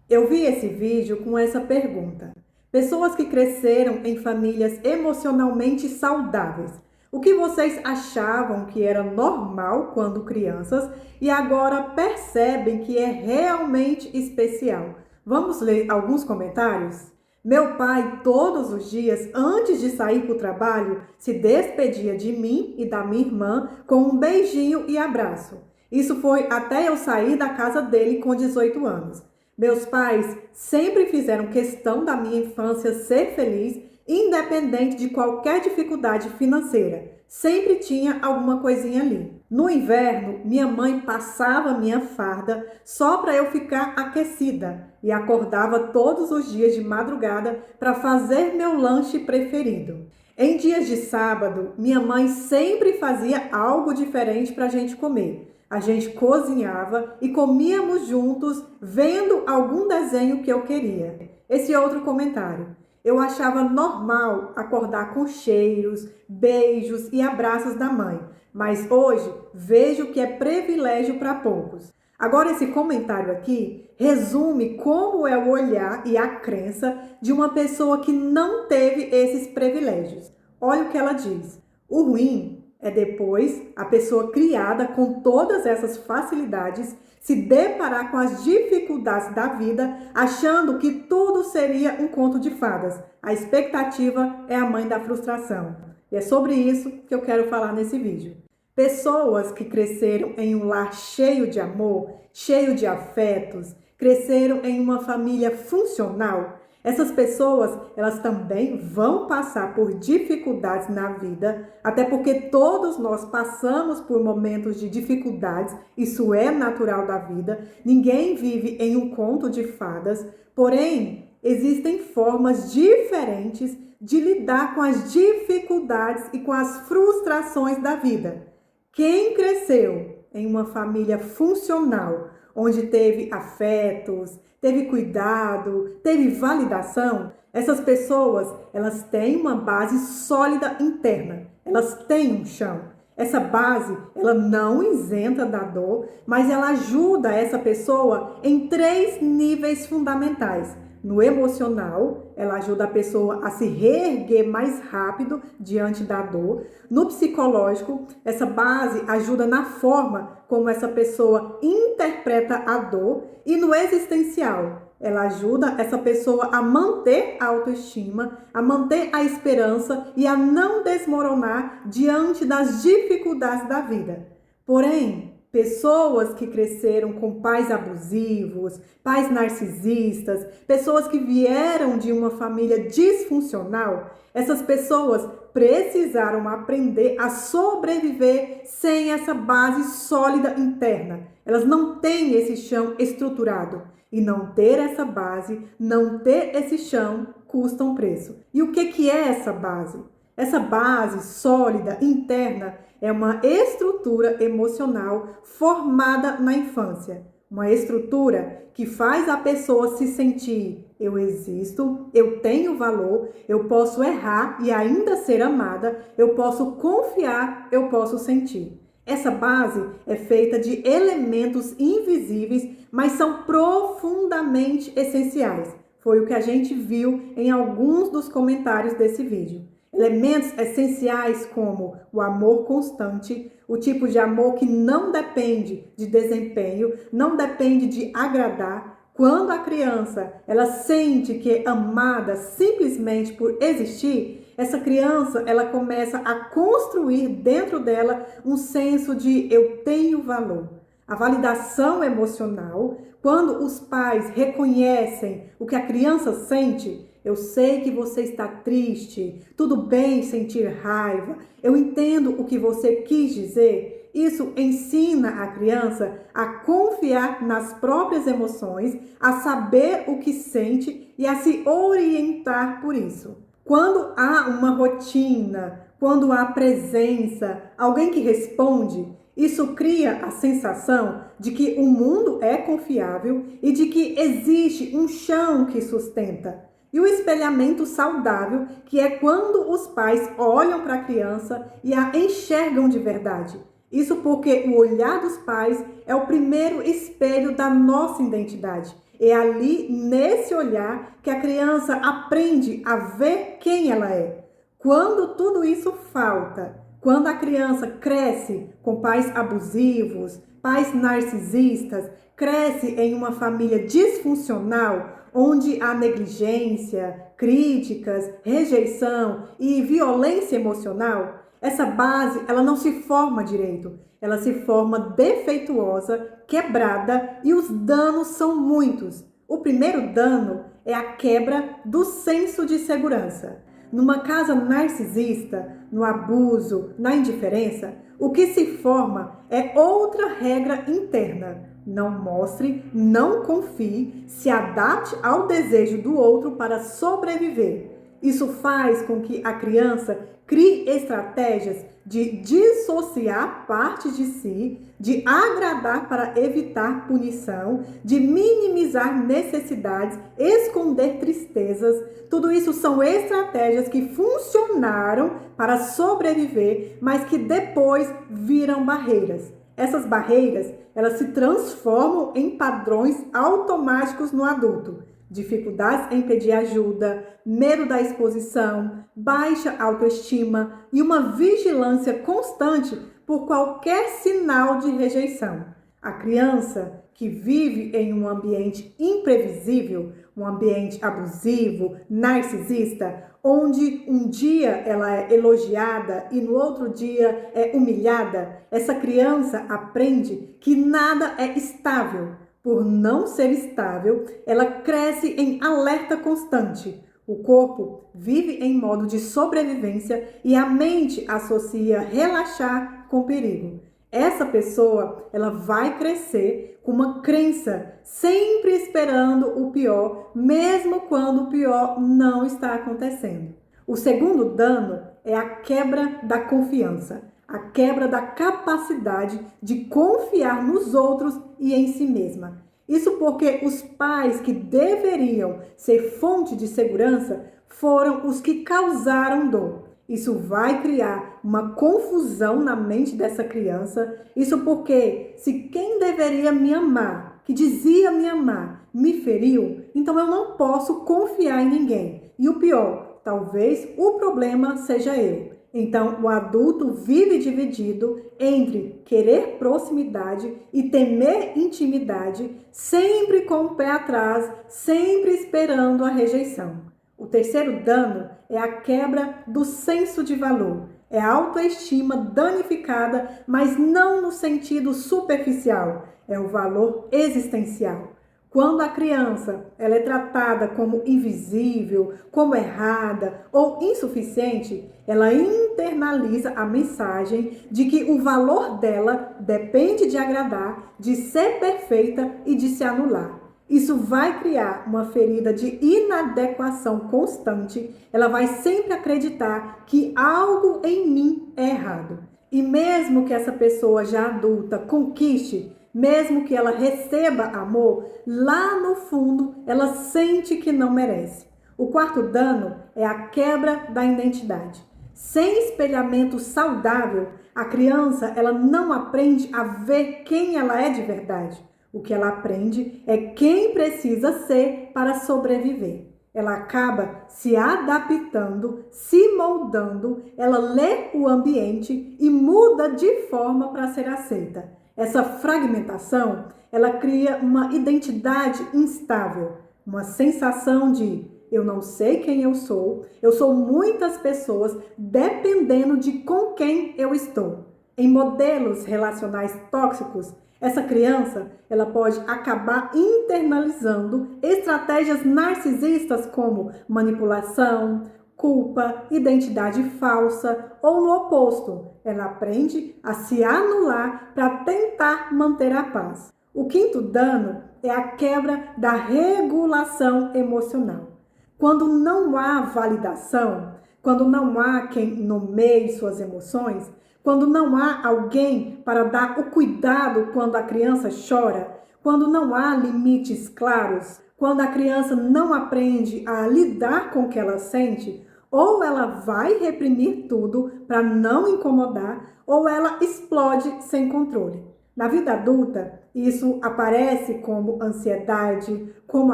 Eu vi esse vídeo com essa pergunta. Pessoas que cresceram em famílias emocionalmente saudáveis. O que vocês achavam que era normal quando crianças e agora percebem que é realmente especial? Vamos ler alguns comentários? Meu pai, todos os dias, antes de sair para o trabalho, se despedia de mim e da minha irmã com um beijinho e abraço. Isso foi até eu sair da casa dele com 18 anos. Meus pais sempre fizeram questão da minha infância ser feliz, independente de qualquer dificuldade financeira. Sempre tinha alguma coisinha ali. No inverno, minha mãe passava minha farda só para eu ficar aquecida e acordava todos os dias de madrugada para fazer meu lanche preferido. Em dias de sábado, minha mãe sempre fazia algo diferente para a gente comer. A gente cozinhava e comíamos juntos, vendo algum desenho que eu queria. Esse outro comentário. Eu achava normal acordar com cheiros, beijos e abraços da mãe, mas hoje vejo que é privilégio para poucos. Agora, esse comentário aqui resume como é o olhar e a crença de uma pessoa que não teve esses privilégios. Olha o que ela diz. O ruim é depois a pessoa criada com todas essas facilidades se deparar com as dificuldades da vida, achando que tudo seria um conto de fadas. A expectativa é a mãe da frustração. E é sobre isso que eu quero falar nesse vídeo. Pessoas que cresceram em um lar cheio de amor, cheio de afetos, cresceram em uma família funcional. Essas pessoas, elas também vão passar por dificuldades na vida, até porque todos nós passamos por momentos de dificuldades, isso é natural da vida. Ninguém vive em um conto de fadas, porém, existem formas diferentes de lidar com as dificuldades e com as frustrações da vida. Quem cresceu em uma família funcional, onde teve afetos, teve cuidado, teve validação, essas pessoas, elas têm uma base sólida interna, elas têm um chão. Essa base, ela não isenta da dor, mas ela ajuda essa pessoa em 3 níveis fundamentais. No emocional, ela ajuda a pessoa a se reerguer mais rápido diante da dor. No psicológico, essa base ajuda na forma como essa pessoa interpreta a dor. E no existencial, ela ajuda essa pessoa a manter a autoestima, a manter a esperança e a não desmoronar diante das dificuldades da vida. Porém, pessoas que cresceram com pais abusivos, pais narcisistas, pessoas que vieram de uma família disfuncional, essas pessoas precisaram aprender a sobreviver sem essa base sólida interna. Elas não têm esse chão estruturado. E não ter essa base, não ter esse chão, custa um preço. E o que é essa base? Essa base sólida, interna, é uma estrutura emocional formada na infância. Uma estrutura que faz a pessoa se sentir: eu existo, eu tenho valor, eu posso errar e ainda ser amada, eu posso confiar, eu posso sentir. Essa base é feita de elementos invisíveis, mas são profundamente essenciais. Foi o que a gente viu em alguns dos comentários desse vídeo. Elementos essenciais como o amor constante, o tipo de amor que não depende de desempenho, não depende de agradar. Quando a criança ela sente que é amada simplesmente por existir, essa criança ela começa a construir dentro dela um senso de eu tenho valor. A validação emocional, quando os pais reconhecem o que a criança sente, eu sei que você está triste, tudo bem sentir raiva, eu entendo o que você quis dizer. Isso ensina a criança a confiar nas próprias emoções, a saber o que sente e a se orientar por isso. Quando há uma rotina, quando há presença, alguém que responde, isso cria a sensação de que o mundo é confiável e de que existe um chão que sustenta. E o espelhamento saudável, que é quando os pais olham para a criança e a enxergam de verdade. Isso porque o olhar dos pais é o primeiro espelho da nossa identidade. É ali, nesse olhar, que a criança aprende a ver quem ela é. Quando tudo isso falta, quando a criança cresce com pais abusivos, pais narcisistas, cresce em uma família disfuncional, onde há negligência, críticas, rejeição e violência emocional, essa base ela não se forma direito, ela se forma defeituosa, quebrada e os danos são muitos. O primeiro dano é a quebra do senso de segurança. Numa casa narcisista, no abuso, na indiferença, o que se forma é outra regra interna. Não mostre, não confie, se adapte ao desejo do outro para sobreviver. Isso faz com que a criança crie estratégias de dissociar parte de si, de agradar para evitar punição, de minimizar necessidades, esconder tristezas. Tudo isso são estratégias que funcionaram para sobreviver, mas que depois viram barreiras. Essas barreiras, elas se transformam em padrões automáticos no adulto. Dificuldades em pedir ajuda, medo da exposição, baixa autoestima e uma vigilância constante por qualquer sinal de rejeição. A criança que vive em um ambiente imprevisível, um ambiente abusivo, narcisista, onde um dia ela é elogiada e no outro dia é humilhada, essa criança aprende que nada é estável. Por não ser estável, ela cresce em alerta constante. O corpo vive em modo de sobrevivência e a mente associa relaxar com perigo. Essa pessoa, ela vai crescer com uma crença, sempre esperando o pior, mesmo quando o pior não está acontecendo. O segundo dano é a quebra da confiança, a quebra da capacidade de confiar nos outros e em si mesma. Isso porque os pais que deveriam ser fonte de segurança foram os que causaram dor. Isso vai criar uma confusão na mente dessa criança. Isso porque se quem deveria me amar, que dizia me amar, me feriu, então eu não posso confiar em ninguém. E o pior, talvez o problema seja eu. Então, o adulto vive dividido entre querer proximidade e temer intimidade, sempre com o pé atrás, sempre esperando a rejeição. O terceiro dano é a quebra do senso de valor. É a autoestima danificada, mas não no sentido superficial. É o valor existencial. Quando a criança ela é tratada como invisível, como errada ou insuficiente, ela internaliza a mensagem de que o valor dela depende de agradar, de ser perfeita e de se anular. Isso vai criar uma ferida de inadequação constante. Ela vai sempre acreditar que algo em mim é errado. E mesmo que essa pessoa já adulta conquiste, mesmo que ela receba amor, lá no fundo ela sente que não merece. O quarto dano é a quebra da identidade. Sem espelhamento saudável, a criança ela não aprende a ver quem ela é de verdade. O que ela aprende é quem precisa ser para sobreviver. Ela acaba se adaptando, se moldando, ela lê o ambiente e muda de forma para ser aceita. Essa fragmentação, ela cria uma identidade instável, uma sensação de eu não sei quem eu sou muitas pessoas dependendo de com quem eu estou. Em modelos relacionais tóxicos, essa criança, ela pode acabar internalizando estratégias narcisistas como manipulação, culpa, identidade falsa ou no oposto, ela aprende a se anular para tentar manter a paz. O quinto dano é a quebra da regulação emocional. Quando não há validação, quando não há quem nomeie suas emoções, quando não há alguém para dar o cuidado quando a criança chora, quando não há limites claros, quando a criança não aprende a lidar com o que ela sente, ou ela vai reprimir tudo para não incomodar, ou ela explode sem controle. Na vida adulta, Isso aparece como ansiedade, como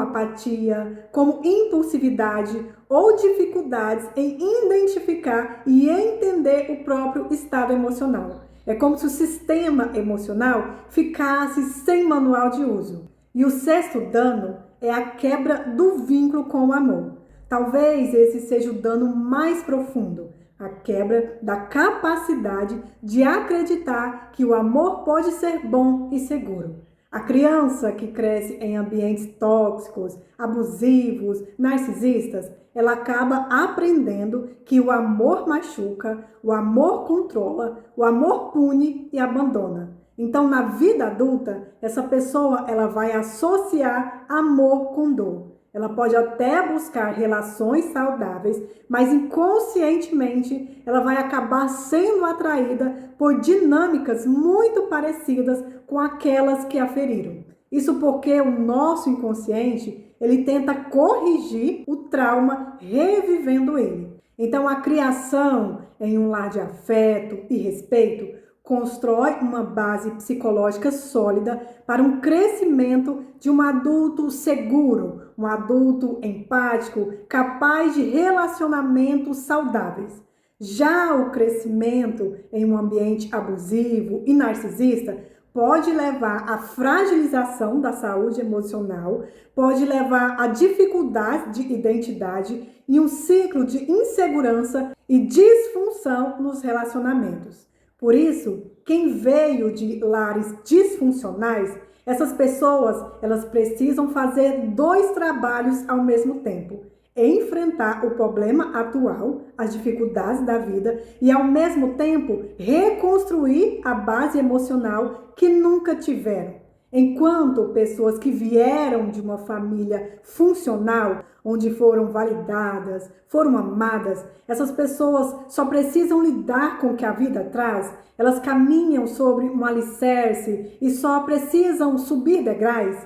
apatia, como impulsividade ou dificuldades em identificar e entender o próprio estado emocional. É como se o sistema emocional ficasse sem manual de uso. E o sexto dano é a quebra do vínculo com o amor. Talvez esse seja o dano mais profundo, a quebra da capacidade de acreditar que o amor pode ser bom e seguro. A criança que cresce em ambientes tóxicos, abusivos, narcisistas, ela acaba aprendendo que o amor machuca, o amor controla, o amor pune e abandona. Então, na vida adulta, essa pessoa ela vai associar amor com dor. Ela pode até buscar relações saudáveis, mas inconscientemente ela vai acabar sendo atraída por dinâmicas muito parecidas com aquelas que a feriram. Isso porque o nosso inconsciente, ele tenta corrigir o trauma revivendo ele. Então, a criação em um lar de afeto e respeito constrói uma base psicológica sólida para um crescimento de um adulto seguro, um adulto empático, capaz de relacionamentos saudáveis. Já o crescimento em um ambiente abusivo e narcisista pode levar à fragilização da saúde emocional, pode levar a dificuldades de identidade e um ciclo de insegurança e disfunção nos relacionamentos. Por isso, quem veio de lares disfuncionais, essas pessoas, elas precisam fazer dois trabalhos ao mesmo tempo. Enfrentar o problema atual, as dificuldades da vida e, ao mesmo tempo, reconstruir a base emocional que nunca tiveram. Enquanto pessoas que vieram de uma família funcional, onde foram validadas, foram amadas, essas pessoas só precisam lidar com o que a vida traz, elas caminham sobre um alicerce e só precisam subir degraus.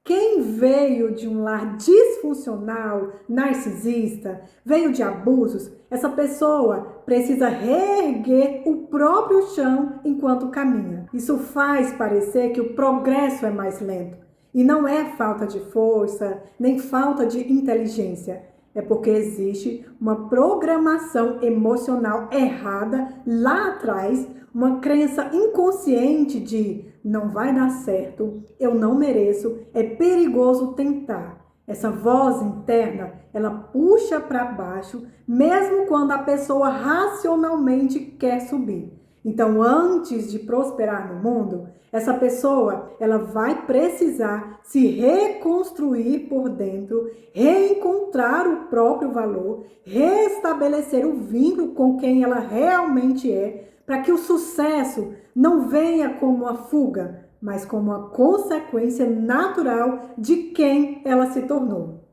Quem veio de um lar disfuncional, narcisista, veio de abusos, essa pessoa precisa reerguer o próprio chão enquanto caminha. Isso faz parecer que o progresso é mais lento. E não é falta de força, nem falta de inteligência. É porque existe uma programação emocional errada lá atrás, uma crença inconsciente de não vai dar certo, eu não mereço, é perigoso tentar. Essa voz interna, ela puxa para baixo, mesmo quando a pessoa racionalmente quer subir. Então, antes de prosperar no mundo, essa pessoa, ela vai precisar se reconstruir por dentro, reencontrar o próprio valor, restabelecer o vínculo com quem ela realmente é, para que o sucesso não venha como uma fuga, mas como uma consequência natural de quem ela se tornou.